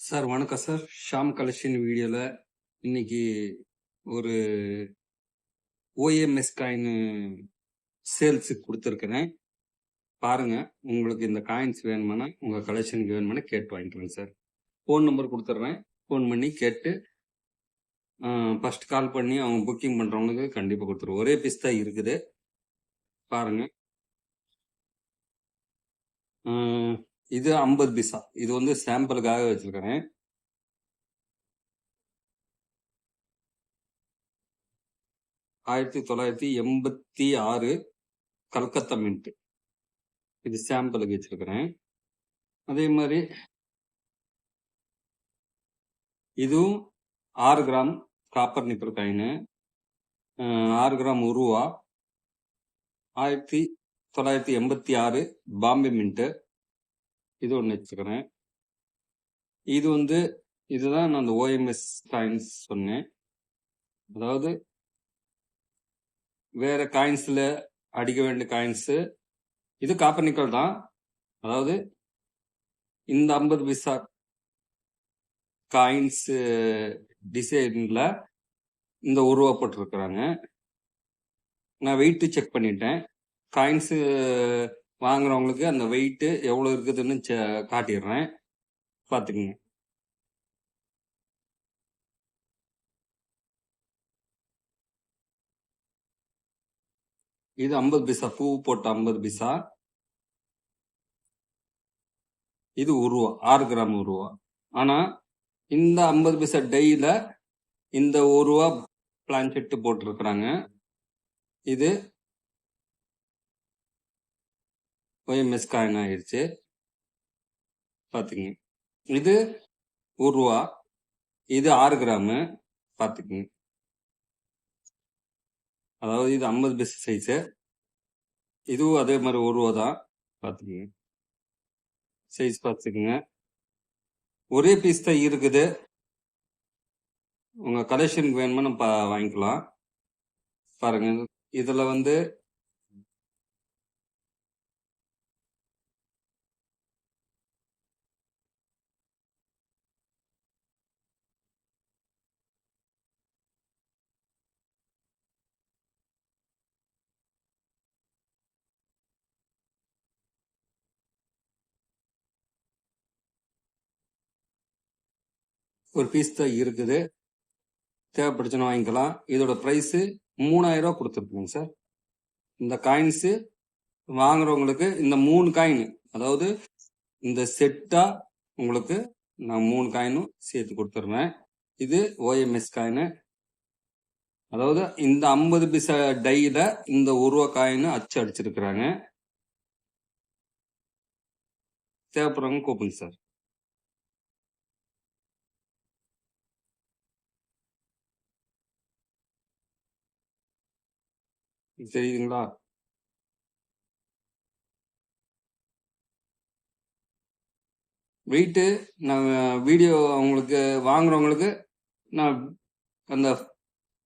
Sir வணக்கம் sir. Sham collection வீடியோல இன்னைக்கு ஒரு OMS காயின் சேல்ஸுக்கு கொடுத்துருக்கிறேன். பாருங்க, உங்களுக்கு இந்த காயின்ஸ் வேணுமானா உங்க கலெக்ஷனுக்கு வேணுமானா கேட்டு வாங்கிக்கலாம் சார். ஃபோன் நம்பர் கொடுத்துட்றேன். ஃபோன் பண்ணி கேட்டு ஃபர்ஸ்ட் கால் பண்ணி அவங்க புக்கிங் பண்றவங்களுக்கு கண்டிப்பாக கொடுத்துருவோம். ஒரே பீஸ் தான் இருக்குது. பாருங்க, இது 50 பைசா. இது வந்து சாம்பிளுக்காக வச்சிருக்கிறேன். $1986 கல்கத்தா மின்ட். இது சாம்பிளுக்கு வச்சிருக்கிறேன். அதே மாதிரி இதுவும் 6 gram copper nickel coin, 6 gram உருவா, 1986 பாம்பே மின்ட்டு. இது ஒன்று வச்சுக்கிறேன். இது வந்து இதுதான் நான் அந்த OMS காயின்ஸ் சொன்னேன். அதாவது வேற காயின்ஸ்ல அடிக்க வேண்டிய காயின்ஸ். இது காப்பர் நிக்கல் தான். அதாவது இந்த 50 பைசா காயின்ஸ் டிசைன்ல இந்த உருவப்பட்டிருக்கிறாங்க. நான் வெயிட் செக் பண்ணிட்டேன். காயின்ஸ் வாங்குறவங்களுக்கு அந்த வெயிட் எவ்வளவு இருக்குதுன்னு காட்டிடுறேன், பாத்துக்கங்க. இது 50 பைசா, பூ போட்ட 50 பைசா. இது உருவா, 6 கிராம் உருவா. ஆனா இந்த 50 பைசா டைல இந்த உருவா பிளான்செட் போட்டிருக்கிறாங்க. இது OMS காயின் ஆயிடுச்சு, பாத்துக்கங்க. இது உருவா, இது 6 கிராம், பாத்துக்கங்க. அதாவது இது 50 பைசா சைஸ். இதுவும் அதே மாதிரி உருவா தான், பாத்துக்கங்க. சைஸ் பாத்துக்கங்க. ஒரே பீஸ் தான் இருக்குது. உங்க கலெக்ஷனுக்கு வேணுமா நம்ம வாங்கிக்கலாம். பாருங்க, இதுல வந்து ஒரு பீஸ் தான் இருக்குது. தேவைப்படுச்சுன்னா வாங்கிக்கலாம். இதோட பிரைஸ் 3000 ரூபா கொடுத்துருக்குங்க சார். இந்த காயின்ஸ் வாங்குறவங்களுக்கு இந்த 3 காயின், அதாவது இந்த செட்டா உங்களுக்கு நான் 3 காயினும் சேர்த்து கொடுத்துருவேன். இது OMS காயின். அதாவது இந்த 50 பைசா டைல இந்த உருவ காயின் அச்சு அடிச்சிருக்கிறாங்க. தேவைப்படுறவங்க கூப்பிடுங்க சார். தெரியுதுங்களா? வெயிட்டு நான் வீடியோ அவங்களுக்கு வாங்குறவங்களுக்கு நான் அந்த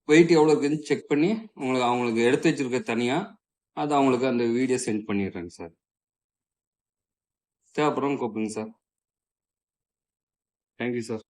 வெயிட் எவ்வளோ இருக்குதுன்னு செக் பண்ணி அவங்களுக்கு எடுத்து வச்சிருக்க தனியாக அது அவங்களுக்கு அந்த வீடியோ சென்ட் பண்ணிடுறேங்க சார். தேவைப்படுறவங்க கூப்பிடுங்க சார். Thank you sir.